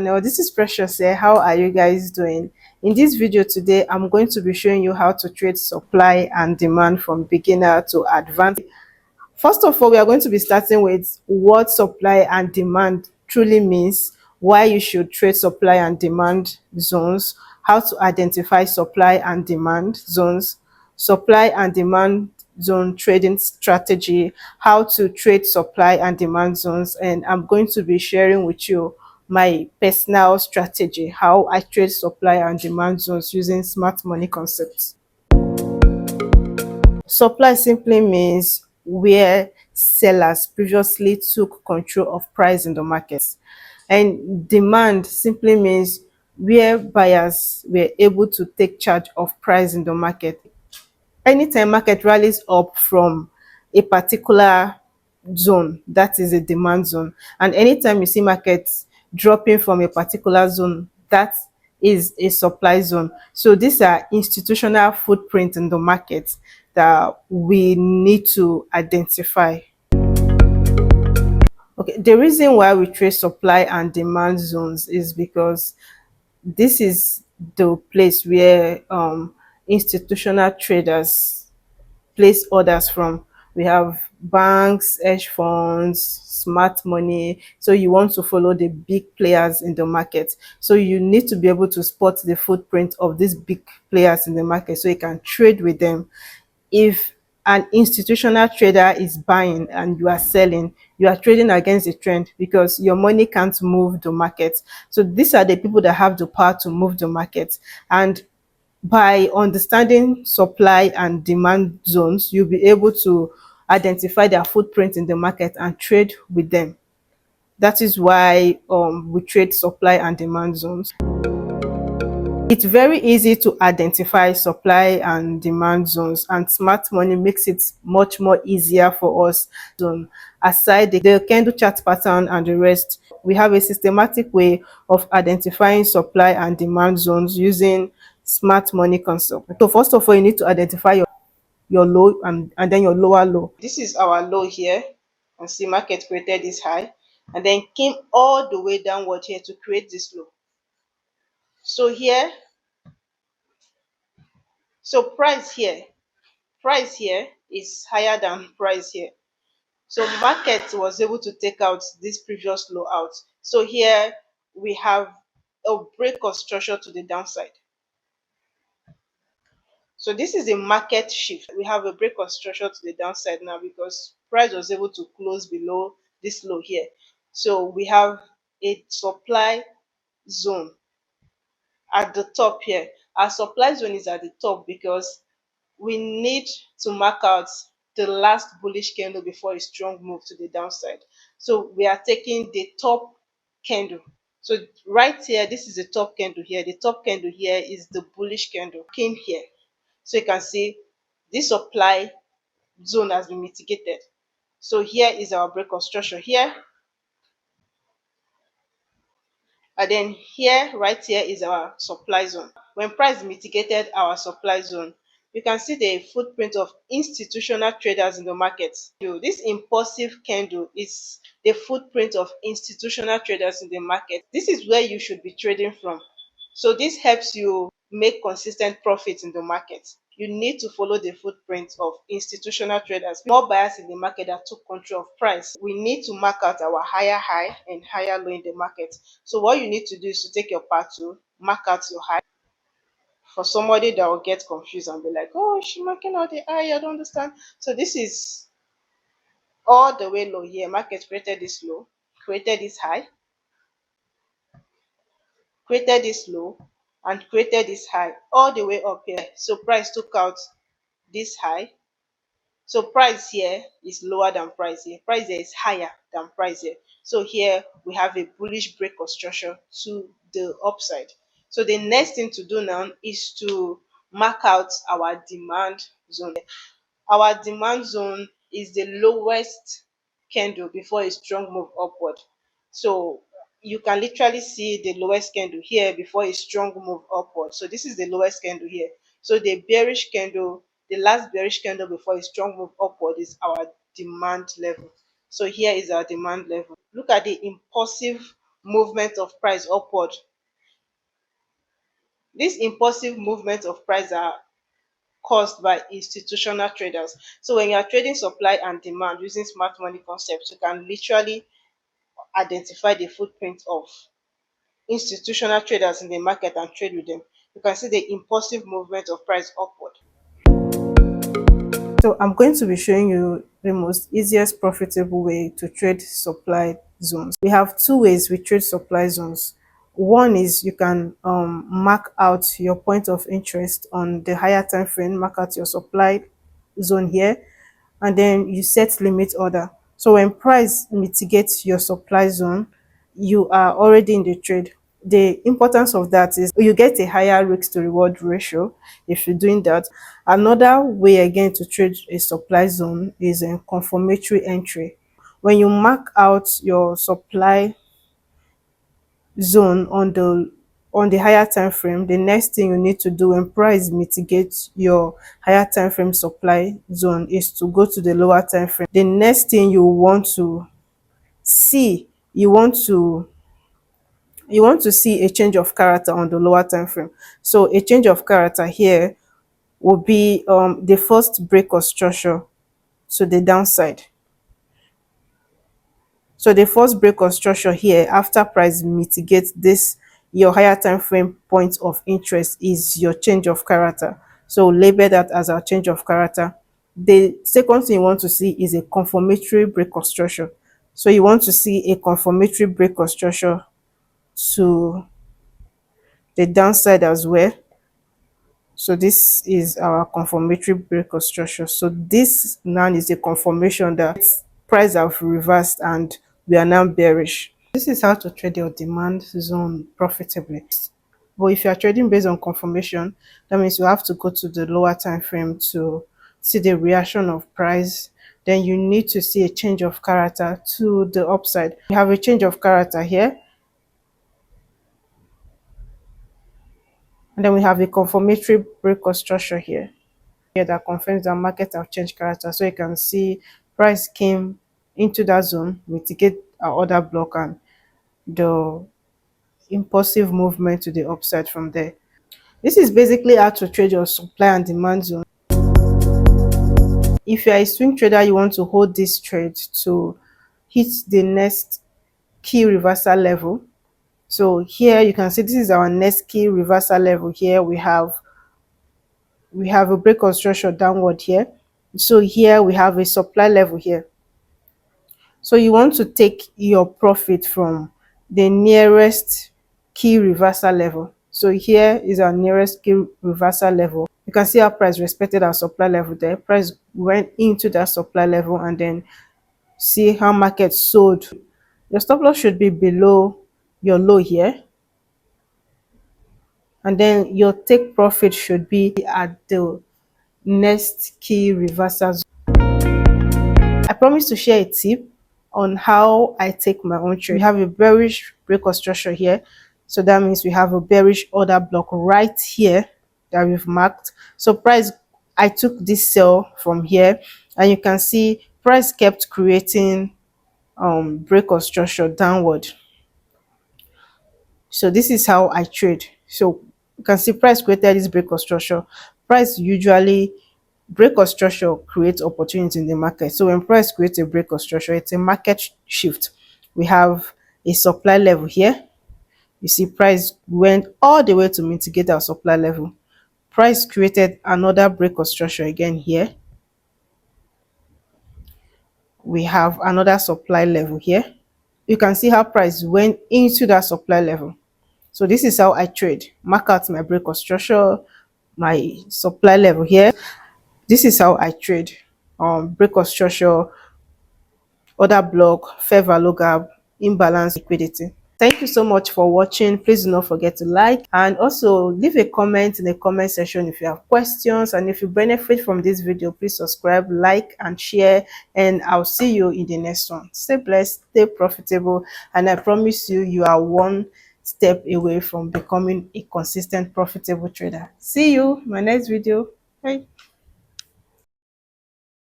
Now, this is Precious here. How are you guys doing? In this video today, I'm going to be showing you how to trade supply and demand from beginner to advanced. First of all, we are going to be starting with what supply and demand truly means, why you should trade supply and demand zones, how to identify supply and demand zones, supply and demand zone trading strategy, how to trade supply and demand zones, and I'm going to be sharing with you my personal strategy, how I trade supply and demand zones using smart money concepts. Supply simply means where sellers previously took control of price in the market. And demand simply means where buyers were able to take charge of price in the market. Anytime market rallies up from a particular zone, that is a demand zone. And anytime you see markets dropping from a particular zone, that is a supply zone. So these are institutional footprints in the market that we need to identify. Okay, the reason why we trade supply and demand zones is because this is the place where institutional traders place orders from. We have banks, hedge funds, smart money. So you want to follow the big players in the market. So you need to be able to spot the footprint of these big players in the market so you can trade with them. If an institutional trader is buying and you are selling, you are trading against the trend because your money can't move the market. So these are the people that have the power to move the market. And by understanding supply and demand zones, you'll be able to identify their footprint in the market and trade with them. That is why we trade supply and demand zones. It's very easy to identify supply and demand zones, and smart money makes it much more easier for us. Aside the candle chart pattern and the rest, we have a systematic way of identifying supply and demand zones using smart money concept. So first of all, you need to identify your low and then your lower low. This is our low here, and see market created this high and then came all the way downward here to create this low. So here, so price here is higher than price here. So market was able to take out this previous low out. So here we have a break of structure to the downside. So this is a market shift. We have a break of structure to the downside now because price was able to close below this low here. So we have a supply zone at the top here. Our supply zone is at the top because we need to mark out the last bullish candle before a strong move to the downside. So we are taking the top candle. So right here, this is the top candle here. The top candle here is the bullish candle came here. So you can see this supply zone has been mitigated. So here is our break of structure here. And then here, right here is our supply zone. When price mitigated our supply zone, you can see the footprint of institutional traders in the market. This impulsive candle is the footprint of institutional traders in the market. This is where you should be trading from. So this helps you make consistent profits in the market. You need to follow the footprint of institutional traders, more buyers in the market that took control of price. We need to mark out our higher high and higher low in the market. So what you need to do is to take your part to mark out your high. For somebody that will get confused and be like, oh, she's marking out the high, I don't understand. So this is all the way low here. Market created this low, created this high, created this low, and created this high all the way up here. So price took out this high. So price here is lower than price here. Price here is higher than price here. So here we have a bullish break of structure to the upside. So the next thing to do now is to mark out our demand zone. Our demand zone is the lowest candle before a strong move upward. So you can literally see the lowest candle here before a strong move upward. So this is the lowest candle here. So the bearish candle, the last bearish candle before a strong move upward is our demand level. So here is our demand level. Look at the impulsive movement of price upward. This impulsive movement of price are caused by institutional traders. So when you are trading supply and demand using smart money concepts, you can literally identify the footprint of institutional traders in the market and trade with them. You can see the impulsive movement of price upward. So I'm going to be showing you the most easiest profitable way to trade supply zones. We have two ways we trade supply zones. One is you can mark out your point of interest on the higher time frame, mark out your supply zone here, and then you set limit order. So when price mitigates your supply zone, you are already in the trade. The importance of that is you get a higher risk to reward ratio if you're doing that. Another way again to trade a supply zone is a confirmatory entry. When you mark out your supply zone on the higher time frame, the next thing you need to do when price mitigates your higher time frame supply zone is to go to the lower time frame. The next thing you want to see, you want to see a change of character on the lower time frame. So a change of character here will be the first break of structure to the downside. So the first break of structure here after price mitigates this your higher time frame point of interest is your change of character. So label that as our change of character. The second thing you want to see is a confirmatory break of structure. So you want to see a confirmatory break of structure to the downside as well. So this is our confirmatory break of structure. So this now is a confirmation that price have reversed and we are now bearish. This is how to trade your demand zone profitably. But if you are trading based on confirmation, that means you have to go to the lower time frame to see the reaction of price. Then you need to see a change of character to the upside. You have a change of character here. And then we have a confirmatory break of structure here. Here that confirms that market have changed character. So you can see price came into that zone, mitigate our order block and the impulsive movement to the upside from there. This is basically how to trade your supply and demand zone. If you are a swing trader, you want to hold this trade to hit the next key reversal level. So here you can see this is our next key reversal level. Here we have a break of structure downward here. So here we have a supply level here. So you want to take your profit from the nearest key reversal level. So here is our nearest key reversal level. You can see how price respected our supply level there. Price went into that supply level and then see how market sold. Your stop loss should be below your low here. And then your take profit should be at the next key reversal. I promise to share a tip on how I take my own trade. We have a bearish break of structure here. So that means we have a bearish order block right here that we've marked. So price, I took this sell from here and you can see price kept creating break of structure downward. So this is how I trade. So you can see price created this break of structure. Price usually break of structure creates opportunity in the market. So when price creates a break of structure, it's a market shift. We have a supply level here. You see price went all the way to mitigate our supply level. Price created another break of structure again here. We have another supply level here. You can see how price went into that supply level. So this is how I trade. Mark out my break of structure, my supply level here. This is how I trade. Break of structure, order block, fair value gap, imbalance, liquidity. Thank you so much for watching. Please do not forget to like and also leave a comment in the comment section if you have questions, and if you benefit from this video, please subscribe, like and share, and I'll see you in the next one. Stay blessed, stay profitable, and I promise you, you are one step away from becoming a consistent profitable trader. See you in my next video. Bye.